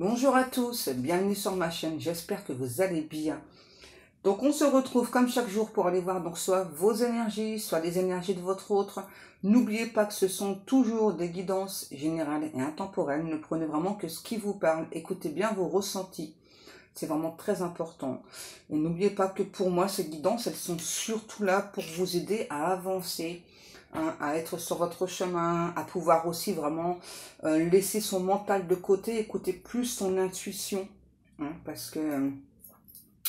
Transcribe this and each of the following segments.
Bonjour à tous, bienvenue sur ma chaîne, j'espère que vous allez bien. Donc on se retrouve comme chaque jour pour aller voir donc soit vos énergies, soit les énergies de votre autre. N'oubliez pas que ce sont toujours des guidances générales et intemporelles, ne prenez vraiment que ce qui vous parle, écoutez bien vos ressentis, c'est vraiment très important. Et n'oubliez pas que pour moi ces guidances, elles sont surtout là pour vous aider à avancer, à être sur votre chemin, à pouvoir aussi vraiment laisser son mental de côté, écouter plus son intuition, parce que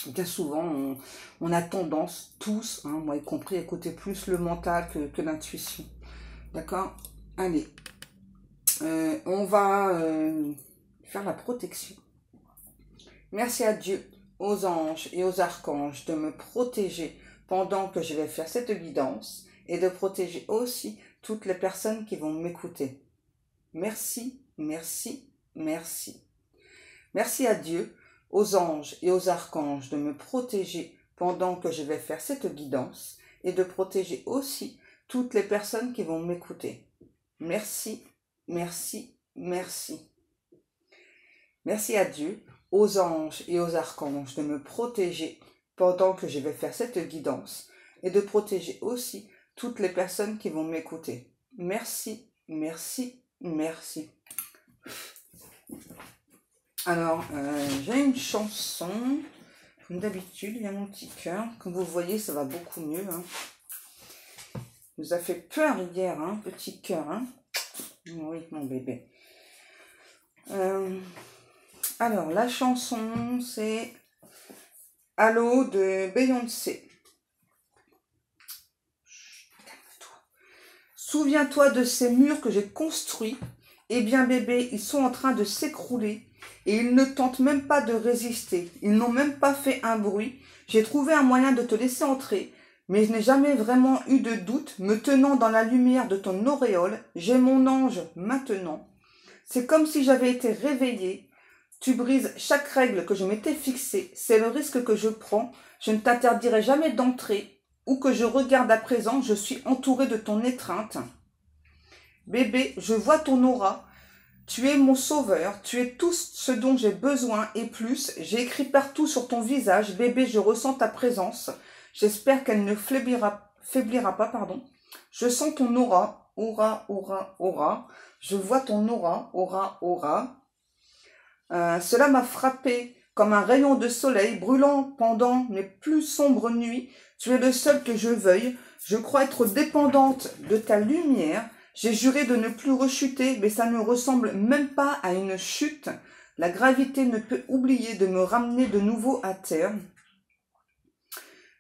bien souvent on a tendance tous, moi y compris, à écouter plus le mental que l'intuition. D'accord? Allez, on va faire la protection. Merci à Dieu, aux anges et aux archanges de me protéger pendant que je vais faire cette guidance, et de protéger aussi toutes les personnes qui vont m'écouter. Merci, merci, merci. Merci à Dieu, aux anges et aux archanges de me protéger pendant que je vais faire cette guidance et de protéger aussi toutes les personnes qui vont m'écouter. Merci, merci, merci. Merci à Dieu, aux anges et aux archanges de me protéger pendant que je vais faire cette guidance et de protéger aussi toutes les personnes qui vont m'écouter. Merci, merci, merci. Alors, j'ai une chanson, comme d'habitude, il y a mon petit cœur. Comme vous voyez, ça va beaucoup mieux. Il nous a fait peur hier, petit cœur. Oui, mon bébé. Alors, la chanson, c'est Allô de Beyoncé. Souviens-toi de ces murs que j'ai construits. Eh bien bébé, ils sont en train de s'écrouler et ils ne tentent même pas de résister. Ils n'ont même pas fait un bruit. J'ai trouvé un moyen de te laisser entrer, mais je n'ai jamais vraiment eu de doute. Me tenant dans la lumière de ton auréole, j'ai mon ange maintenant. C'est comme si j'avais été réveillée. Tu brises chaque règle que je m'étais fixée. C'est le risque que je prends. Je ne t'interdirai jamais d'entrer. Où que je regarde à présent, je suis entourée de ton étreinte. Bébé, je vois ton aura. Tu es mon sauveur. Tu es tout ce dont j'ai besoin et plus. J'ai écrit partout sur ton visage. Bébé, je ressens ta présence. J'espère qu'elle ne faiblira pas, pardon. Je sens ton aura. Aura, aura, aura. Je vois ton aura. Aura, aura. Cela m'a frappé comme un rayon de soleil brûlant pendant mes plus sombres nuits. Tu es le seul que je veuille. Je crois être dépendante de ta lumière. J'ai juré de ne plus rechuter, mais ça ne ressemble même pas à une chute. La gravité ne peut oublier de me ramener de nouveau à terre.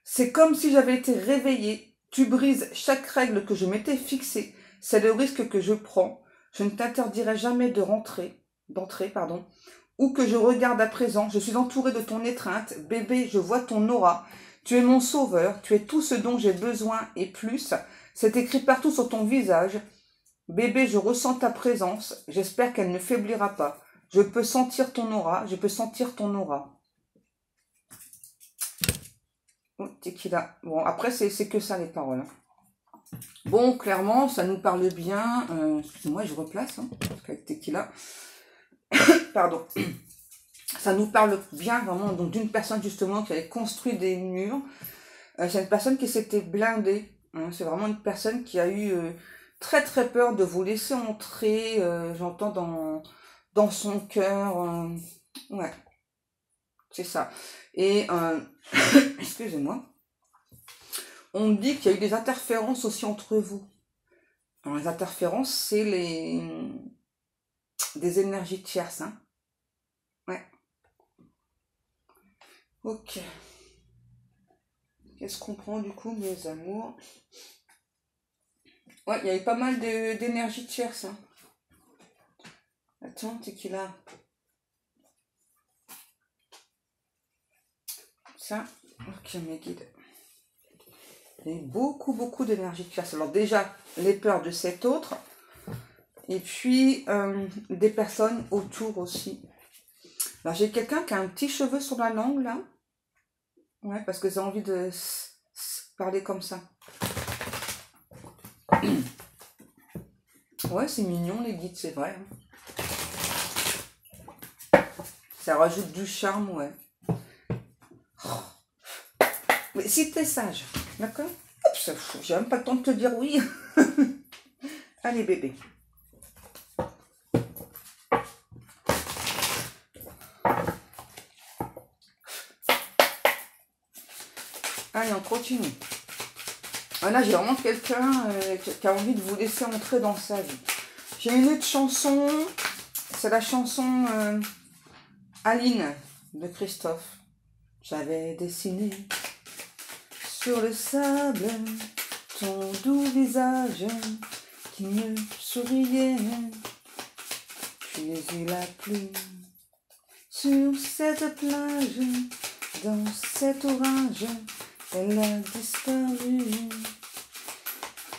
C'est comme si j'avais été réveillée. Tu brises chaque règle que je m'étais fixée. C'est le risque que je prends. Je ne t'interdirai jamais d'entrer. Où que je regarde à présent, je suis entourée de ton étreinte. Bébé, je vois ton aura. Tu es mon sauveur, tu es tout ce dont j'ai besoin et plus. C'est écrit partout sur ton visage. Bébé, je ressens ta présence. J'espère qu'elle ne faiblira pas. Je peux sentir ton aura, je peux sentir ton aura. Oh, tequila. Bon, après, c'est que ça les paroles. Bon, clairement, ça nous parle bien. Excusez-moi, je replace, parce qu'avec tequila. Pardon. Ça nous parle bien vraiment donc d'une personne justement qui avait construit des murs. C'est une personne qui s'était blindée. C'est vraiment une personne qui a eu très très peur de vous laisser entrer. J'entends dans son cœur. Ouais, c'est ça. Et excusez-moi. On dit qu'il y a eu des interférences aussi entre vous. Alors, les interférences, c'est des énergies tierces. Ouais. Ok. Qu'est-ce qu'on prend du coup, mes amours? Ouais, il y avait pas mal d'énergie tierce. Attends, tequila. Ça, ok, mes guides. Il y a eu beaucoup d'énergie tierce. Alors déjà, les peurs de cet autre. Et puis, des personnes autour aussi. Alors, j'ai quelqu'un qui a un petit cheveu sur la langue, là. Ouais, parce que j'ai envie de parler comme ça. Ouais, c'est mignon, les guides, c'est vrai. Ça rajoute du charme, ouais. Mais si t'es sage, d'accord? J'ai même pas le temps de te dire oui. Allez, bébé. Allez, on continue. Là, j'ai vraiment quelqu'un qui a envie de vous laisser entrer dans sa vie. J'ai une autre chanson. C'est la chanson Aline de Christophe. J'avais dessiné sur le sable ton doux visage qui me souriait. Puis eu la pluie sur cette plage, dans cet orage, elle a disparu.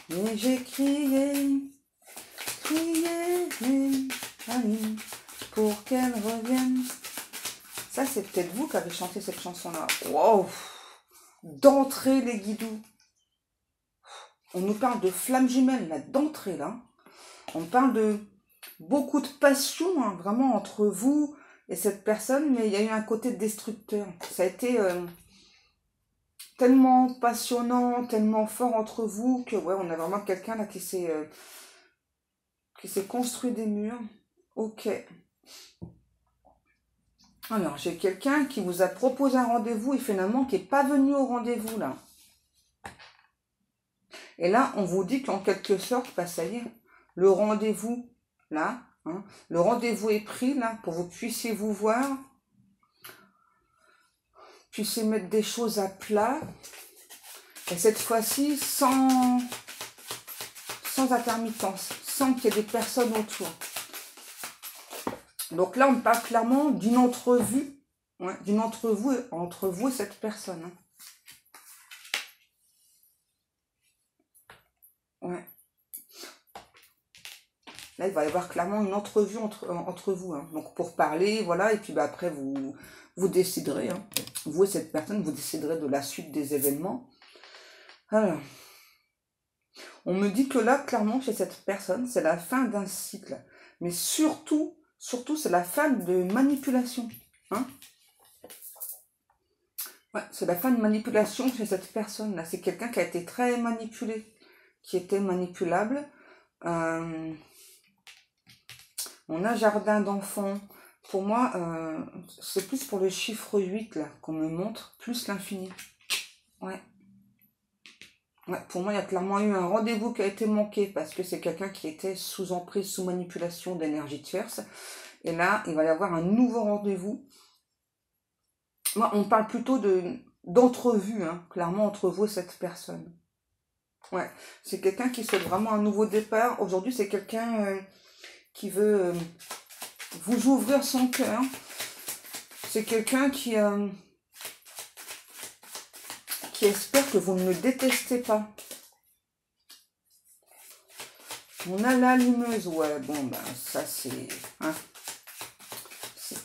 Et j'ai crié, Aline, pour qu'elle revienne. Ça, c'est peut-être vous qui avez chanté cette chanson-là. Wow! D'entrée, les guidous. On nous parle de flammes jumelles, là, d'entrée, là. On parle de beaucoup de passion, hein, vraiment, entre vous et cette personne, mais il y a eu un côté destructeur. Ça a été tellement passionnant, tellement fort entre vous, que, ouais, on a vraiment quelqu'un, là, qui s'est construit des murs. Ok. Alors, j'ai quelqu'un qui vous a proposé un rendez-vous et finalement qui n'est pas venu au rendez-vous, là. Et là, on vous dit qu'en quelque sorte, bah, ça y est, le rendez-vous, là, hein, le rendez-vous est pris, là, pour que vous puissiez vous voir, puissiez mettre des choses à plat, et cette fois-ci, sans intermittence, sans qu'il y ait des personnes autour. Donc là, on parle clairement d'une entrevue, ouais, d'une entrevue entre vous et cette personne. Hein. Ouais. Là, il va y avoir clairement une entrevue entre vous. Hein. Donc pour parler, voilà, et puis bah, après, vous déciderez. Hein. Vous et cette personne, vous déciderez de la suite des événements. Alors, on me dit que là, clairement, chez cette personne, c'est la fin d'un cycle. Mais surtout, c'est la fin de manipulation. Hein. Ouais, c'est la fin de manipulation chez cette personne-là. C'est quelqu'un qui a été très manipulé, qui était manipulable. On a jardin d'enfants. Pour moi, c'est plus pour le chiffre 8 là qu'on me montre, plus l'infini. Ouais. Ouais. Pour moi, il y a clairement eu un rendez-vous qui a été manqué parce que c'est quelqu'un qui était sous emprise, sous manipulation d'énergie tierce. Et là, il va y avoir un nouveau rendez-vous. Moi, on parle plutôt d'entrevue, hein, clairement, entre vous et cette personne. Ouais, c'est quelqu'un qui souhaite vraiment un nouveau départ. Aujourd'hui, c'est quelqu'un qui veut vous ouvrir son cœur. C'est quelqu'un qui espère que vous ne le détestez pas. On a l'allumeuse, ouais, bon, ben, ça c'est... Hein,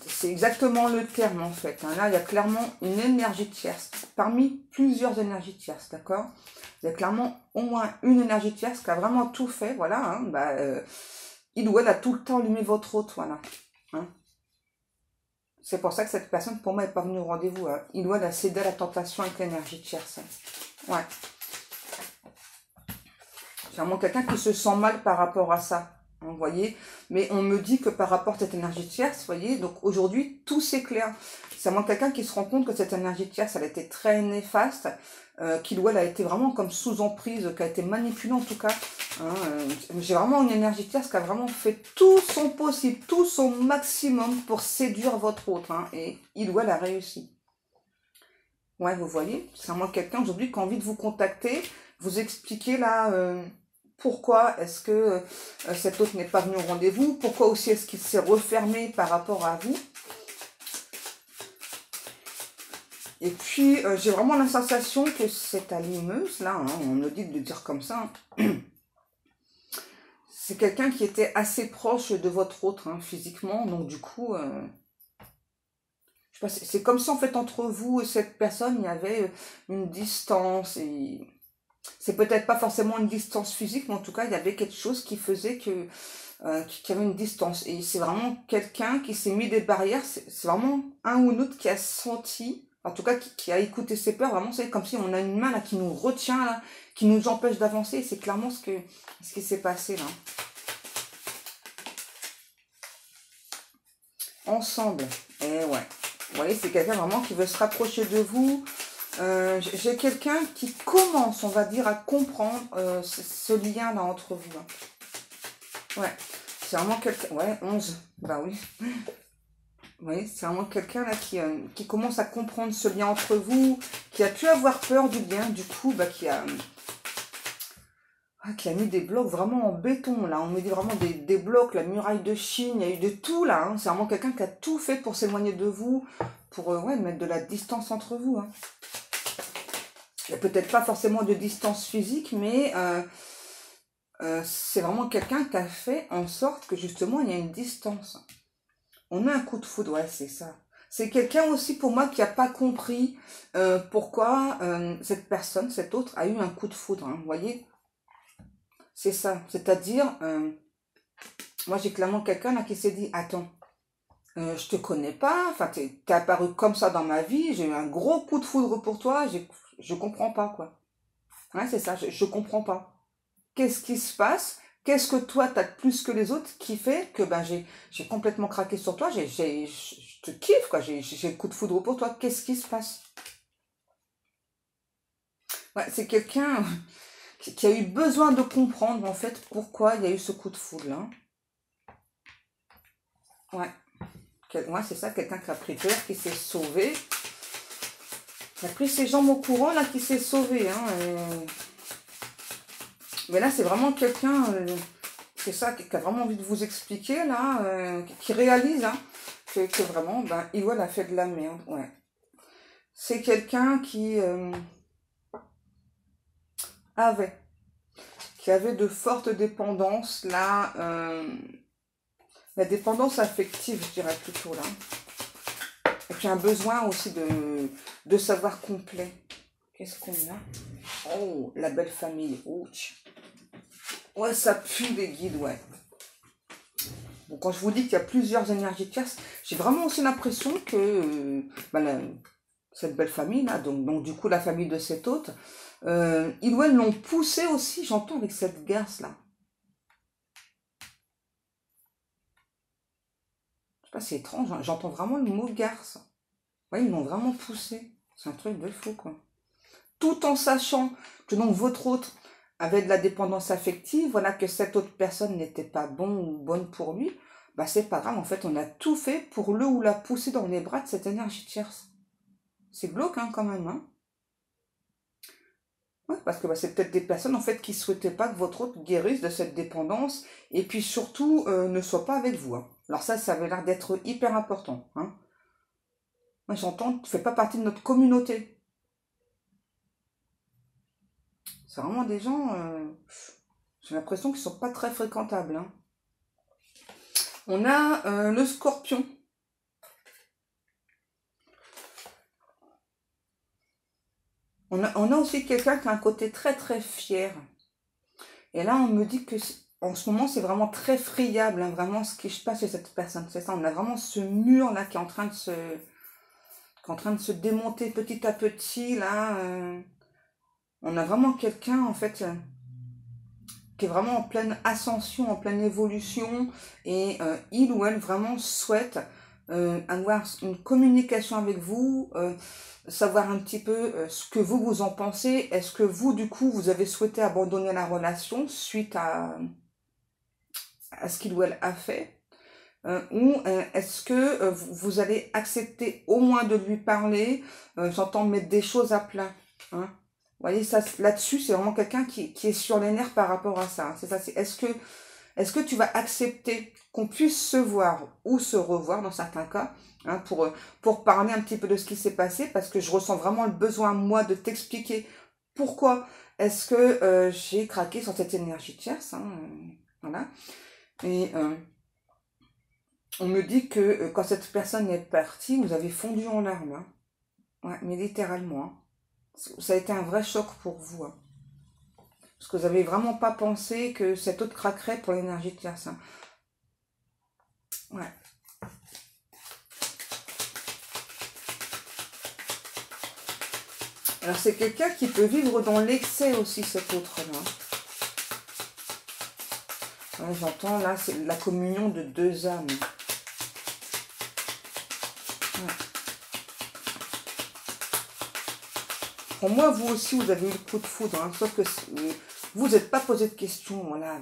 c'est exactement le terme, en fait. Hein. Là, il y a clairement une énergie tierce, parmi plusieurs énergies tierces, d'accord? Il y a clairement au moins une énergie tierce qui a vraiment tout fait, voilà. Hein, bah, il ou elle a tout le temps allumé votre autre, voilà. Hein. C'est pour ça que cette personne, pour moi, n'est pas venue au rendez-vous. Hein. Il ou elle a cédé à la tentation avec l'énergie tierce. Ouais. C'est vraiment quelqu'un qui se sent mal par rapport à ça. Vous voyez, mais on me dit que par rapport à cette énergie tierce, vous voyez, donc aujourd'hui, tout s'éclaire. C'est vraiment quelqu'un qui se rend compte que cette énergie tierce, elle a été très néfaste, qu'il ou elle a été vraiment comme sous emprise, qui a été manipulée en tout cas. Hein, j'ai vraiment une énergie tierce qui a vraiment fait tout son possible, tout son maximum pour séduire votre autre. Hein, et il ou elle a réussi. Ouais, vous voyez, c'est vraiment quelqu'un aujourd'hui qui a envie de vous contacter, vous expliquer là... pourquoi est-ce que cet autre n'est pas venu au rendez-vous? Pourquoi aussi est-ce qu'il s'est refermé par rapport à vous? Et puis, j'ai vraiment la sensation que cette allumeuse, là, hein, on me dit de le dire comme ça, hein, c'est quelqu'un qui était assez proche de votre autre, hein, physiquement. Donc, du coup, je sais pas, c'est comme si, en fait, entre vous et cette personne, il y avait une distance et... C'est peut-être pas forcément une distance physique, mais en tout cas, il y avait quelque chose qui faisait que qui avait une distance. Et c'est vraiment quelqu'un qui s'est mis des barrières. C'est vraiment un ou l'autre qui a senti, en tout cas qui a écouté ses peurs. Vraiment, c'est comme si on a une main là qui nous retient, là, qui nous empêche d'avancer. C'est clairement ce qui s'est passé là. Ensemble. Et ouais. Vous voyez, c'est quelqu'un vraiment qui veut se rapprocher de vous. J'ai quelqu'un qui commence, on va dire, à comprendre ce lien-là entre vous. Hein. Ouais. C'est vraiment quelqu'un... Ouais, 11. Bah oui. Oui, c'est vraiment quelqu'un là qui commence à comprendre ce lien entre vous, qui a pu avoir peur du lien, du coup, bah, qui a mis des blocs vraiment en béton, là. On me dit vraiment des blocs, la muraille de Chine, il y a eu de tout, là. Hein. C'est vraiment quelqu'un qui a tout fait pour s'éloigner de vous, pour ouais, mettre de la distance entre vous. Hein. Il n'y a peut-être pas forcément de distance physique, mais c'est vraiment quelqu'un qui a fait en sorte que, justement, il y a une distance. On a un coup de foudre, ouais, c'est ça. C'est quelqu'un aussi, pour moi, qui n'a pas compris pourquoi cette personne, cette autre, a eu un coup de foudre. Hein, vous voyez? C'est ça. C'est-à-dire, moi, j'ai clairement quelqu'un là qui s'est dit, attends, je te connais pas, enfin, t'es apparu comme ça dans ma vie, j'ai eu un gros coup de foudre pour toi, je comprends pas, quoi. Ouais, c'est ça, je comprends pas. Qu'est-ce qui se passe? Qu'est-ce que toi, t'as de plus que les autres qui fait que ben, j'ai complètement craqué sur toi, je te kiffe, quoi, j'ai le coup de foudre pour toi, qu'est-ce qui se passe? Ouais, c'est quelqu'un qui a eu besoin de comprendre, en fait, pourquoi il y a eu ce coup de foudre, là. Ouais. Ouais, c'est ça, quelqu'un qui a pris peur, qui s'est sauvé. Il a pris ses jambes au courant, là, qui s'est sauvé. Hein, mais là, c'est vraiment quelqu'un, c'est ça, qui a vraiment envie de vous expliquer, là, qui réalise hein, que vraiment, ben, Iwal a fait de la merde. Ouais. C'est quelqu'un qui avait de fortes dépendances, là, la dépendance affective, je dirais plutôt, là. Et puis un besoin aussi de savoir complet. Qu'est-ce qu'on a? Oh, la belle famille. Ouch. Ouais, ça pue les guides, ouais. Bon, quand je vous dis qu'il y a plusieurs énergies tierces, j'ai vraiment aussi l'impression que cette belle famille, là, donc du coup la famille de cet hôte, ils ou elles l'ont poussé aussi, j'entends avec cette garce, là. Je sais pas, c'est étrange, hein, j'entends vraiment le mot garce. Ouais, ils l'ont vraiment poussé. C'est un truc de fou, quoi. Tout en sachant que donc votre hôte avait de la dépendance affective, voilà que cette autre personne n'était pas bon ou bonne pour lui, bah c'est pas grave, en fait, on a tout fait pour le ou la pousser dans les bras de cette énergie tierce. C'est glauque, hein, quand même, hein. Ouais, parce que bah, c'est peut-être des personnes, en fait, qui souhaitaient pas que votre hôte guérisse de cette dépendance, et puis surtout, ne soit pas avec vous. Hein. Alors ça avait l'air d'être hyper important, hein. Moi, j'entends, tu fais pas partie de notre communauté. C'est vraiment des gens, j'ai l'impression qu'ils sont pas très fréquentables. Hein. On a le scorpion. On a aussi quelqu'un qui a un côté très très fier. Et là, on me dit que en ce moment, c'est vraiment très friable, hein, vraiment ce qui se passe chez cette personne. C'est ça, on a vraiment ce mur là qui est en train de se démonter petit à petit. Là, on a vraiment quelqu'un en fait qui est vraiment en pleine ascension, en pleine évolution, et il ou elle vraiment souhaite avoir une communication avec vous, savoir un petit peu ce que vous en pensez. Est-ce que vous, du coup, vous avez souhaité abandonner la relation suite à ce qu'il ou elle a fait, ou est-ce que vous allez accepter au moins de lui parler, j'entends mettre des choses à plat, hein. Vous voyez, ça, là-dessus, c'est vraiment quelqu'un qui est sur les nerfs par rapport à ça. C'est ça, c'est est-ce que tu vas accepter qu'on puisse se voir ou se revoir dans certains cas, hein, pour parler un petit peu de ce qui s'est passé, parce que je ressens vraiment le besoin, moi, de t'expliquer pourquoi est-ce que j'ai craqué sur cette énergie tierce, hein, voilà. Et on me dit que quand cette personne est partie, vous avez fondu en larmes, hein. Ouais, mais littéralement, hein. Ça a été un vrai choc pour vous, hein. Parce que vous n'avez vraiment pas pensé que cet autre craquerait pour l'énergie tierce. Hein. Ouais. Alors, c'est quelqu'un qui peut vivre dans l'excès aussi, cet autre-là. Ouais, j'entends, là, c'est la communion de deux âmes. Ouais. Pour moi, vous aussi, vous avez eu le coup de foudre, hein, sauf que vous n'êtes pas posé de questions, voilà.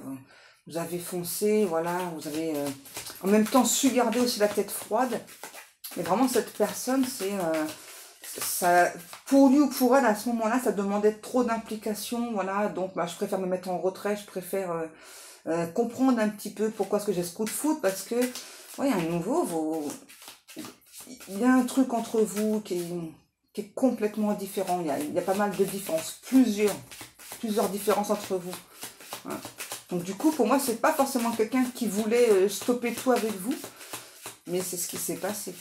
Vous avez foncé, voilà, vous avez en même temps su garder aussi la tête froide. Mais vraiment, cette personne, c'est... ça, pour lui ou pour elle, à ce moment-là, ça demandait trop d'implication, voilà. Donc, bah, je préfère me mettre en retrait, je préfère comprendre un petit peu pourquoi est-ce que j'ai ce coup de foudre, parce que, ouais, à nouveau, il y a un truc entre vous qui est complètement différent. Il y a pas mal de différences, plusieurs différences entre vous. Hein. Donc du coup, pour moi, c'est pas forcément quelqu'un qui voulait stopper tout avec vous, mais c'est ce qui s'est passé.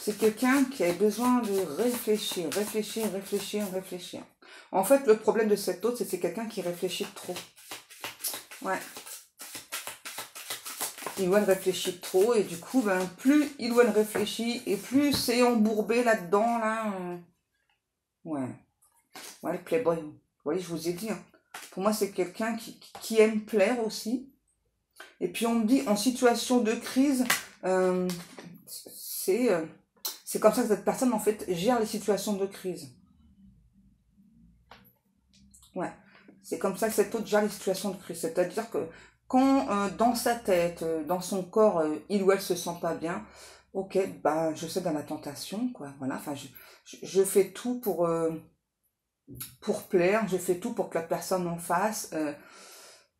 C'est quelqu'un qui a besoin de réfléchir. En fait, le problème de cet autre, c'est que c'est quelqu'un qui réfléchit trop. Ouais. Il ou elle réfléchit trop, et du coup, ben, plus il ou elle réfléchit, et plus c'est embourbé là-dedans, là. Ouais. Ouais, le playboy. Vous voyez, je vous ai dit. Hein. Pour moi, c'est quelqu'un qui aime plaire aussi. Et puis, on me dit, en situation de crise, c'est comme ça que cette personne, en fait, gère les situations de crise. Ouais. C'est comme ça que cet autre gère les situations de crise. C'est-à-dire que quand dans sa tête, dans son corps, il ou elle se sent pas bien, ok, bah, je cède à la tentation, quoi. Voilà, enfin, je fais tout pour plaire, je fais tout pour que la personne en face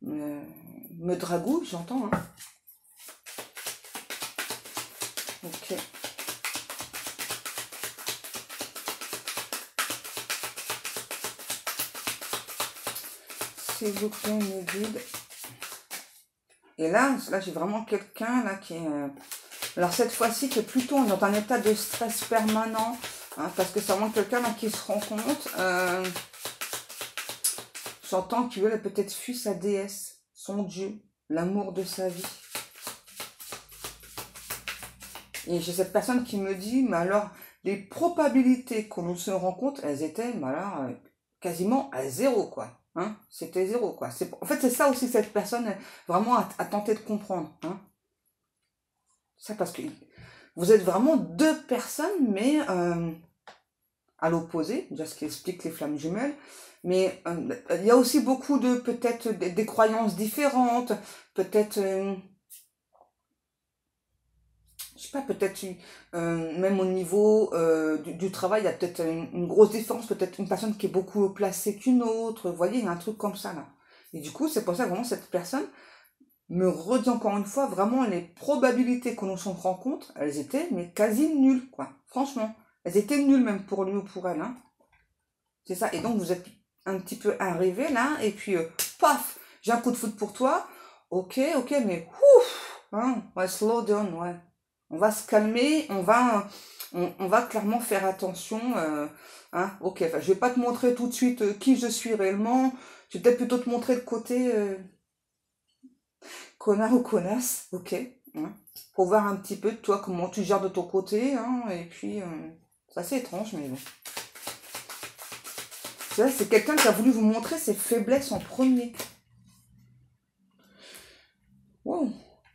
me dragouille, j'entends. Hein. Ok. S'il vous plaît, me guide. Et là j'ai vraiment quelqu'un là qui est... alors cette fois-ci, qui est plutôt dans un état de stress permanent, hein, parce que c'est vraiment quelqu'un là qui se rend compte. J'entends qu'il veut peut-être fuir sa déesse, son dieu, l'amour de sa vie. Et j'ai cette personne qui me dit, mais alors, les probabilités qu'on se rencontre, elles étaient, mais alors, quasiment à zéro, quoi. Hein, c'était zéro, quoi. En fait, c'est ça aussi, cette personne, vraiment, à tenter de comprendre. Hein. Ça, parce que vous êtes vraiment deux personnes, mais à l'opposé, déjà ce qui explique les flammes jumelles. Mais il y a aussi beaucoup de, peut-être, des croyances différentes, peut-être... je sais pas, peut-être même au niveau du travail, il y a peut-être une grosse différence, peut-être une personne qui est beaucoup haut placée qu'une autre, vous voyez, il y a un truc comme ça là. Et du coup, c'est pour ça que vraiment cette personne me redit encore une fois, vraiment les probabilités qu'on se rencontre, elles étaient mais quasi nulles, quoi. Franchement, elles étaient nulles même pour lui ou pour elle. Hein. C'est ça, et donc vous êtes un petit peu arrivé là, et puis paf, j'ai un coup de foudre pour toi, ok, mais ouf, hein, ouais, slow down, ouais. On va se calmer, on va clairement faire attention. Hein, ok, enfin, je vais pas te montrer tout de suite qui je suis réellement. Je vais peut-être plutôt te montrer le côté connard ou connasse. Ok. Hein, pour voir un petit peu de toi, comment tu gères de ton côté. Hein, et puis, c'est assez étrange, mais bon. C'est quelqu'un qui a voulu vous montrer ses faiblesses en premier. Wow,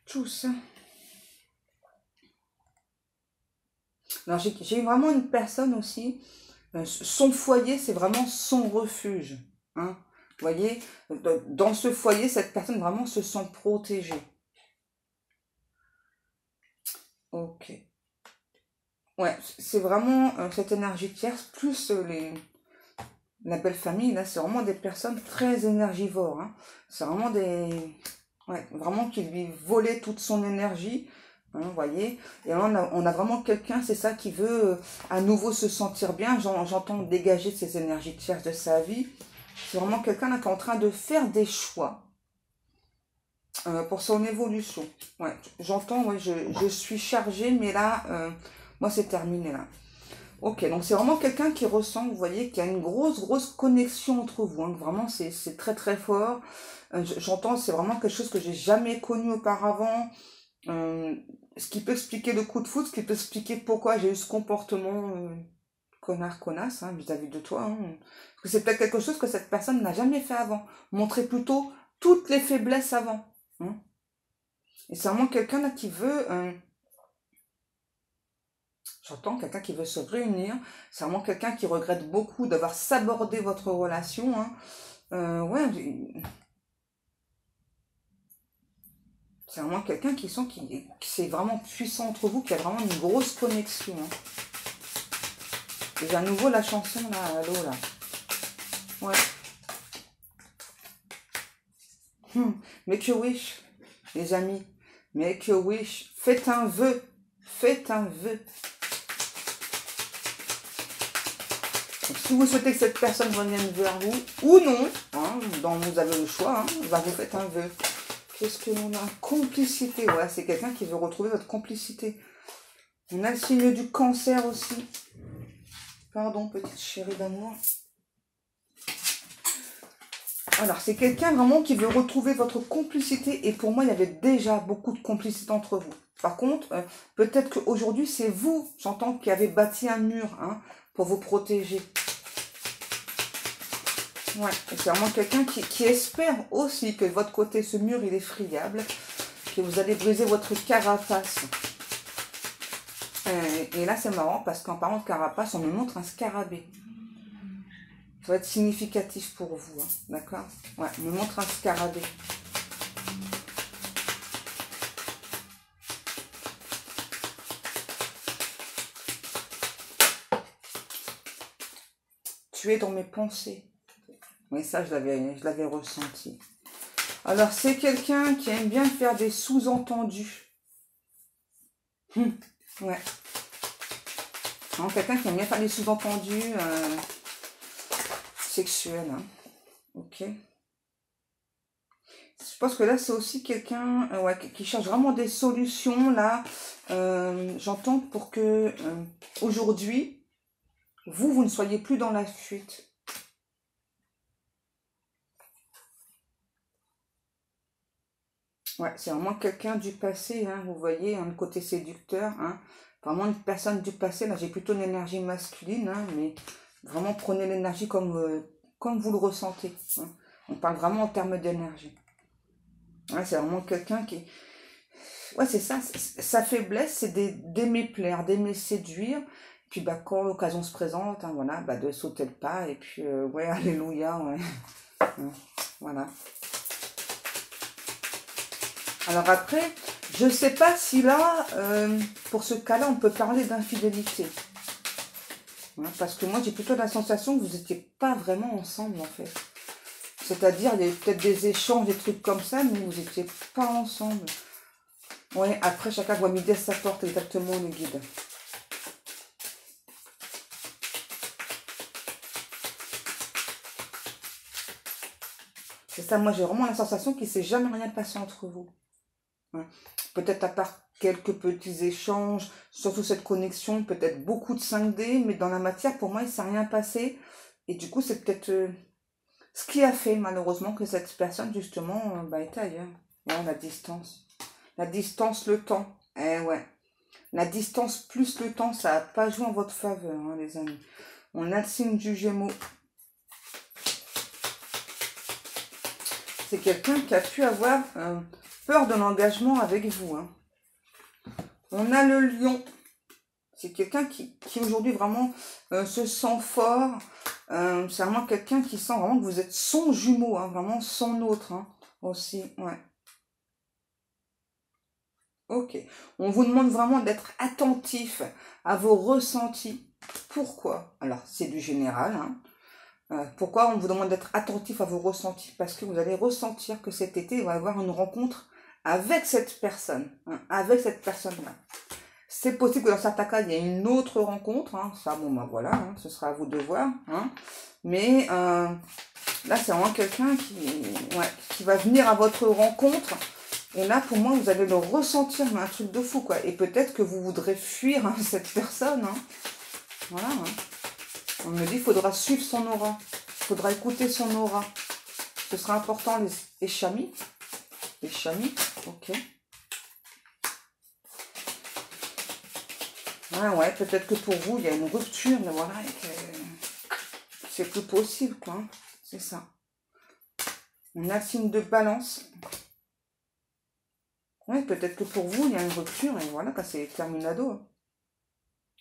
tout ça. Alors, j'ai vraiment une personne aussi, son foyer, c'est vraiment son refuge. Hein. Vous voyez, dans ce foyer, cette personne vraiment se sent protégée. Ok. Ouais, c'est vraiment cette énergie tierce, plus la belle famille, là, c'est vraiment des personnes très énergivores. Hein. C'est vraiment des... Ouais, vraiment qui lui volaient toute son énergie. Hein, vous voyez, et là on a vraiment quelqu'un, c'est ça, qui veut à nouveau se sentir bien. J'entends dégager ses énergies tierces de sa vie. C'est vraiment quelqu'un là qui est en train de faire des choix pour son évolution. Ouais, j'entends, ouais, je suis chargée, mais là, moi c'est terminé là. Ok, donc c'est vraiment quelqu'un qui ressent, vous voyez, qu'il y a une grosse connexion entre vous. Hein. Vraiment, c'est très fort. J'entends, c'est vraiment quelque chose que j'ai jamais connu auparavant. Ce qui peut expliquer le coup de foudre, ce qui peut expliquer pourquoi j'ai eu ce comportement connasse hein, vis-à-vis de toi. Hein. Parce que c'est peut-être quelque chose que cette personne n'a jamais fait avant. Montrer plutôt toutes les faiblesses avant. Hein. Et c'est vraiment quelqu'un là qui veut... J'entends quelqu'un qui veut se réunir. C'est vraiment quelqu'un qui regrette beaucoup d'avoir sabordé votre relation. Hein. Ouais, c'est vraiment quelqu'un qui sent qui c'est vraiment puissant entre vous, qui a vraiment une grosse connexion. Hein. Et j'ai à nouveau la chanson là, à l'eau là. Ouais. Make a wish, les amis. Make a wish. Faites un vœu. Faites un vœu. Donc, si vous souhaitez que cette personne revienne vers vous, ou non, hein, vous avez le choix, hein, vous faites un vœu. Qu'est-ce que l'on a? Complicité. Ouais, c'est quelqu'un qui veut retrouver votre complicité. On a le signe du cancer aussi. Pardon, petite chérie d'amour. Alors, c'est quelqu'un vraiment qui veut retrouver votre complicité. Et pour moi, il y avait déjà beaucoup de complicité entre vous. Par contre, peut-être qu'aujourd'hui, c'est vous, j'entends, qui avez bâti un mur hein, pour vous protéger. Ouais, c'est vraiment quelqu'un qui espère aussi que de votre côté, ce mur, il est friable. Que vous allez briser votre carapace. Et là, c'est marrant parce qu'en parlant de carapace, on me montre un scarabée. Ça va être significatif pour vous, hein, d'accord? Ouais, on me montre un scarabée. Tu es dans mes pensées. Oui, ça, je l'avais ressenti. Alors, c'est quelqu'un qui aime bien faire des sous-entendus. Ouais. Quelqu'un qui aime bien faire des sous-entendus sexuels. Hein. Ok. Je pense que là, c'est aussi quelqu'un ouais, qui cherche vraiment des solutions. Là, j'entends pour que aujourd'hui, vous ne soyez plus dans la fuite. Ouais, c'est vraiment quelqu'un du passé, hein, vous voyez, le côté séducteur, hein, vraiment une personne du passé, là j'ai plutôt une énergie masculine, hein, mais vraiment prenez l'énergie comme vous le ressentez. Hein. On parle vraiment en termes d'énergie. Ouais, c'est vraiment quelqu'un qui... Ouais, c'est ça, sa faiblesse, c'est d'aimer plaire, d'aimer séduire, puis bah, quand l'occasion se présente, hein, voilà, bah, de sauter le pas, et puis ouais, alléluia, ouais. Voilà. Alors après, je ne sais pas si là, pour ce cas-là, on peut parler d'infidélité. Hein, parce que moi, j'ai plutôt la sensation que vous n'étiez pas vraiment ensemble, en fait. C'est-à-dire, il y a peut-être des échanges, des trucs comme ça, mais vous n'étiez pas ensemble. Ouais, après, chacun doit midi à sa porte, exactement, le guide. C'est ça, moi, j'ai vraiment la sensation qu'il ne s'est jamais rien passé entre vous. Ouais. Peut-être à part quelques petits échanges, surtout cette connexion, peut-être beaucoup de 5D, mais dans la matière, pour moi, il ne s'est rien passé. Et du coup, c'est peut-être ce qui a fait, malheureusement, que cette personne, justement, était ailleurs. Ouais, la distance. La distance, le temps. Eh ouais. La distance plus le temps, ça n'a pas joué en votre faveur, hein, les amis. On a le signe du Gémeaux. C'est quelqu'un qui a pu avoir... peur de l'engagement avec vous. Hein. On a le lion. C'est quelqu'un qui aujourd'hui vraiment se sent fort. C'est vraiment quelqu'un qui sent vraiment que vous êtes son jumeau. Hein, vraiment son autre. Hein, aussi. Ouais. Ok. On vous demande vraiment d'être attentif à vos ressentis. Pourquoi? Alors, c'est du général. Hein. Pourquoi on vous demande d'être attentif à vos ressentis? Parce que vous allez ressentir que cet été, il va y avoir une rencontre avec cette personne, hein, avec cette personne-là. C'est possible que dans certains cas, il y ait une autre rencontre, hein, ça, bon, ben voilà, hein, ce sera à vous de voir, hein, mais là, c'est vraiment quelqu'un qui va venir à votre rencontre, et là, pour moi, vous allez le ressentir, mais un truc de fou, quoi, et peut-être que vous voudrez fuir hein, cette personne, hein. Voilà. Hein. On me dit qu'il faudra suivre son aura. Il faudra écouter son aura. Ce sera important, les chamis. Les chamis, ok. Ouais, peut-être que pour vous, il y a une rupture, mais voilà, et que c'est plus possible, quoi. Hein. C'est ça. On a le signe de balance. Ouais, peut-être que pour vous, il y a une rupture, et voilà, quand c'est terminado.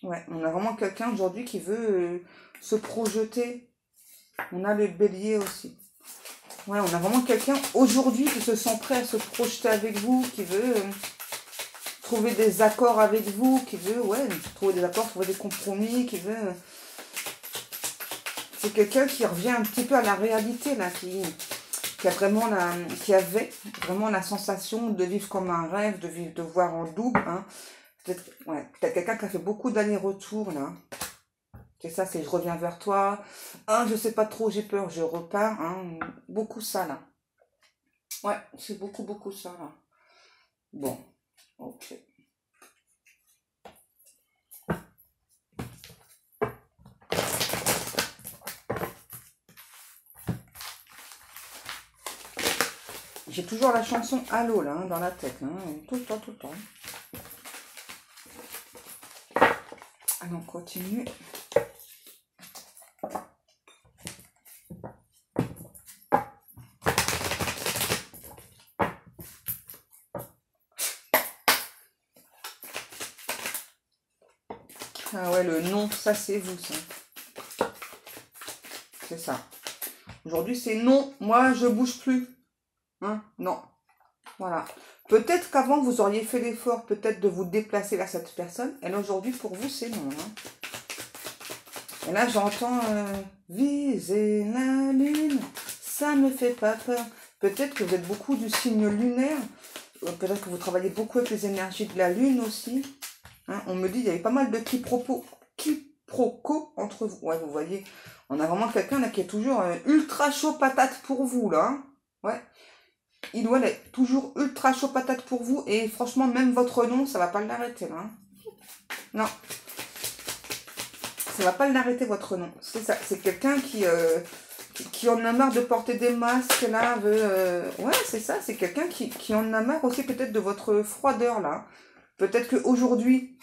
Ouais, on a vraiment quelqu'un aujourd'hui qui veut se projeter. On a le bélier aussi. Ouais, on a vraiment quelqu'un aujourd'hui qui se sent prêt à se projeter avec vous, qui veut trouver des accords avec vous, qui veut, ouais, trouver des accords, trouver des compromis, qui veut... C'est quelqu'un qui revient un petit peu à la réalité, là, qui avait vraiment la sensation de vivre comme un rêve, de voir en double, hein. Peut-être quelqu'un qui a fait beaucoup d'allers-retours, là. C'est ça, c'est je reviens vers toi. Ah, je sais pas trop, j'ai peur, je repars. Hein. Beaucoup ça, là. Ouais, c'est beaucoup ça, là. Bon, ok. J'ai toujours la chanson Allô, là, hein, dans la tête. Hein, tout le temps, tout le temps. Allez, on continue. Ah ouais, le non, ça c'est vous, ça. C'est ça. Aujourd'hui, c'est non, moi je bouge plus. Hein? Non. Voilà. Peut-être qu'avant, vous auriez fait l'effort, peut-être de vous déplacer vers cette personne. Et là, aujourd'hui, pour vous, c'est non. Hein? Et là, j'entends viser la lune, ça me fait pas peur. Peut-être que vous êtes beaucoup du signe lunaire. Peut-être que vous travaillez beaucoup avec les énergies de la lune aussi. Hein, on me dit qu'il y avait pas mal de quiproquos entre vous. Ouais, vous voyez, on a vraiment quelqu'un là qui est toujours ultra chaud patate pour vous, là. Hein. Ouais. Il doit être toujours ultra chaud patate pour vous. Et franchement, même votre nom, ça va pas l'arrêter, là. Hein. Non. Ça va pas l'arrêter, votre nom. C'est ça. C'est quelqu'un qui en a marre de porter des masques, là. Ouais, c'est ça. C'est quelqu'un qui en a marre aussi peut-être de votre froideur, là. Peut-être qu'aujourd'hui,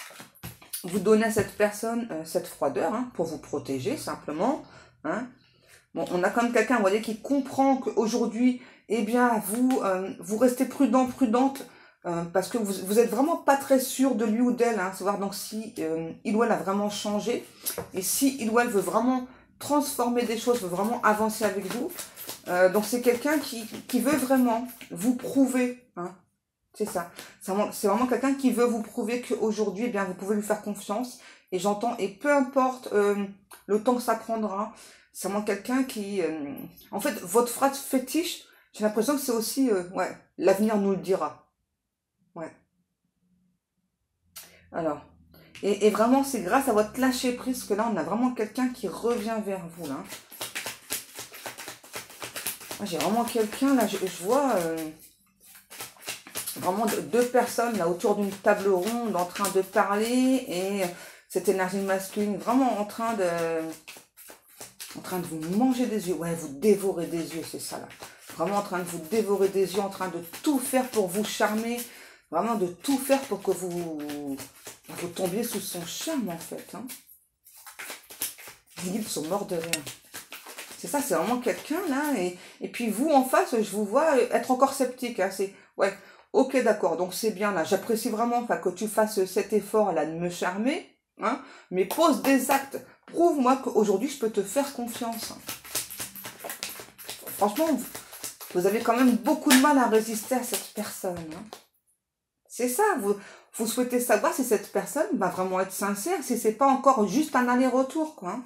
vous donnez à cette personne cette froideur hein, pour vous protéger, simplement. Hein. Bon, on a quand même quelqu'un, vous voyez, qui comprend qu'aujourd'hui, eh bien, vous restez prudent, prudente, parce que vous êtes vraiment pas très sûr de lui ou d'elle. Hein, savoir donc si il ou elle a vraiment changé, et si il ou elle veut vraiment transformer des choses, veut vraiment avancer avec vous. Donc, c'est quelqu'un qui veut vraiment vous prouver, hein, c'est ça. C'est vraiment quelqu'un qui veut vous prouver qu'aujourd'hui, eh bien, vous pouvez lui faire confiance. Et j'entends, et peu importe le temps que ça prendra, c'est vraiment quelqu'un qui... en fait, votre phrase fétiche, j'ai l'impression que c'est aussi... ouais, l'avenir nous le dira. Ouais. Alors, et vraiment, c'est grâce à votre lâcher-prise que là, on a vraiment quelqu'un qui revient vers vous, là. J'ai vraiment quelqu'un, là, je vois... vraiment deux personnes là autour d'une table ronde en train de parler et cette énergie masculine vraiment en train de vous manger des yeux, ouais, vous dévorer des yeux, c'est ça là, vraiment en train de vous dévorer des yeux, en train de tout faire pour vous charmer, vraiment de tout faire pour que vous tombiez sous son charme en fait. Hein. Les guides sont morts de rire. C'est ça, c'est vraiment quelqu'un là, et puis vous en face, je vous vois être encore sceptique, hein, c'est, ouais, ok, d'accord, donc c'est bien là, j'apprécie vraiment que tu fasses cet effort là de me charmer, hein, mais pose des actes, prouve-moi qu'aujourd'hui je peux te faire confiance. Franchement, vous avez quand même beaucoup de mal à résister à cette personne. Hein. C'est ça, vous souhaitez savoir si cette personne va vraiment être sincère, si c'est pas encore juste un aller-retour, quoi. Hein.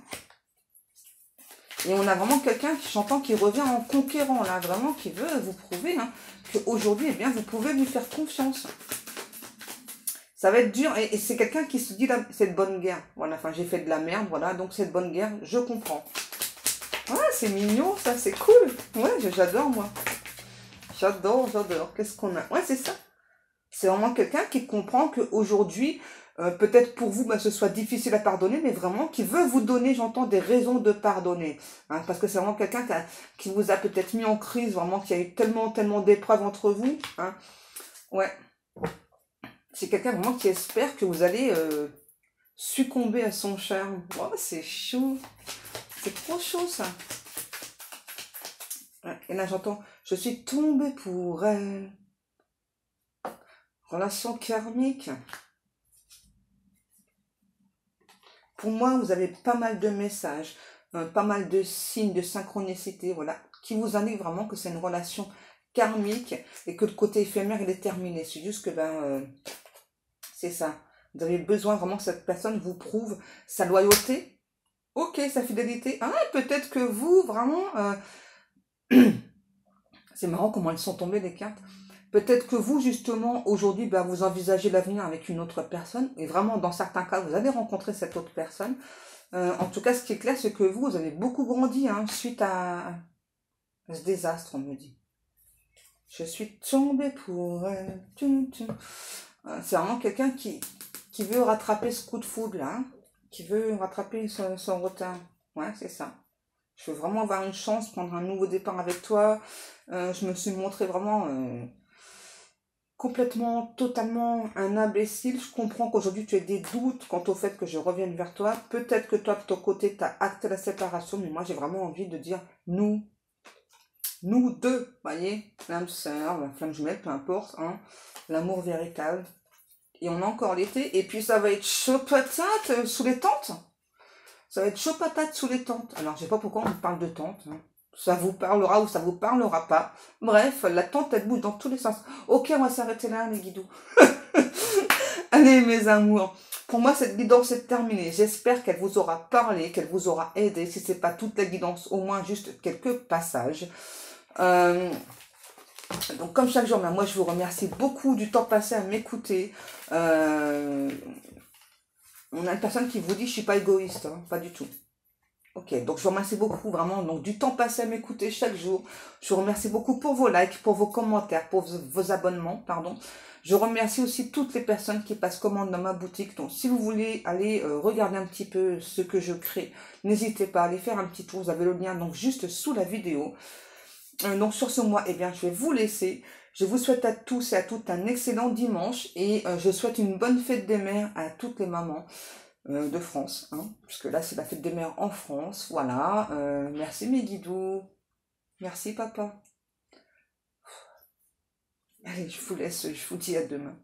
Et on a vraiment quelqu'un qui, j'entends, qui revient en conquérant, là, vraiment, qui veut vous prouver hein, qu'aujourd'hui, eh bien, vous pouvez lui faire confiance. Ça va être dur, et c'est quelqu'un qui se dit, là, c'est de bonne guerre. Voilà, enfin, j'ai fait de la merde, voilà, donc c'est de bonne guerre, je comprends. Ouais, c'est mignon, ça, c'est cool. Ouais, j'adore, moi. J'adore. Qu'est-ce qu'on a? Ouais, c'est ça. C'est vraiment quelqu'un qui comprend qu'aujourd'hui, peut-être pour vous, ce soit difficile à pardonner, mais vraiment qui veut vous donner, j'entends, des raisons de pardonner. Hein, parce que c'est vraiment quelqu'un qui vous a peut-être mis en crise, vraiment, qui a eu tellement d'épreuves entre vous. Hein. Ouais. C'est quelqu'un vraiment qui espère que vous allez succomber à son charme. Oh, c'est chaud. C'est trop chaud, ça. Ouais. Et là, j'entends, je suis tombée pour elle. Relation karmique. Pour moi, vous avez pas mal de messages, pas mal de signes de synchronicité, voilà, qui vous indiquent vraiment que c'est une relation karmique et que le côté éphémère, il est terminé. C'est juste que, c'est ça. Vous avez besoin vraiment que cette personne vous prouve sa loyauté, ok, sa fidélité. Ah, peut-être que vous, vraiment, c'est marrant comment elles sont tombées les cartes. Peut-être que vous, justement, aujourd'hui, vous envisagez l'avenir avec une autre personne. Et vraiment, dans certains cas, vous allez rencontrer cette autre personne. En tout cas, ce qui est clair, c'est que vous avez beaucoup grandi suite à ce désastre, on me dit. Je suis tombée pour elle. C'est vraiment quelqu'un qui veut rattraper ce coup de foudre, là. Qui veut rattraper son retard. Ouais, c'est ça. Je veux vraiment avoir une chance, prendre un nouveau départ avec toi. Je me suis montrée vraiment... complètement, totalement un imbécile. Je comprends qu'aujourd'hui tu aies des doutes quant au fait que je revienne vers toi. Peut-être que toi, de ton côté, tu as acté la séparation, mais moi j'ai vraiment envie de dire nous deux, voyez, flamme sœur, flamme jumelle, peu importe, hein, l'amour véritable. Et on a encore l'été, et puis ça va être chaud patate sous les tentes. Ça va être chaud patate sous les tentes. Alors je sais pas pourquoi on parle de tente, hein. Ça vous parlera ou ça vous parlera pas. Bref, la tente, elle bouge dans tous les sens. Ok, on va s'arrêter là, les guidoux. Allez, mes amours. Pour moi, cette guidance est terminée. J'espère qu'elle vous aura parlé, qu'elle vous aura aidé. Si c'est pas toute la guidance, au moins juste quelques passages. Donc, comme chaque jour, moi, je vous remercie beaucoup du temps passé à m'écouter. On a une personne qui vous dit, je suis pas égoïste, hein, pas du tout. Ok, donc je vous remercie beaucoup vraiment donc du temps passé à m'écouter chaque jour. Je vous remercie beaucoup pour vos likes, pour vos commentaires, pour vos abonnements, pardon. Je remercie aussi toutes les personnes qui passent commande dans ma boutique. Donc si vous voulez aller regarder un petit peu ce que je crée, n'hésitez pas à aller faire un petit tour. Vous avez le lien donc juste sous la vidéo. Donc sur ce mois, je vais vous laisser. Je vous souhaite à tous et à toutes un excellent dimanche et je souhaite une bonne fête des mères à toutes les mamans de France, hein, puisque là c'est la fête des mères en France, voilà. Merci mes guidous, merci papa. Allez, je vous laisse, je vous dis à demain.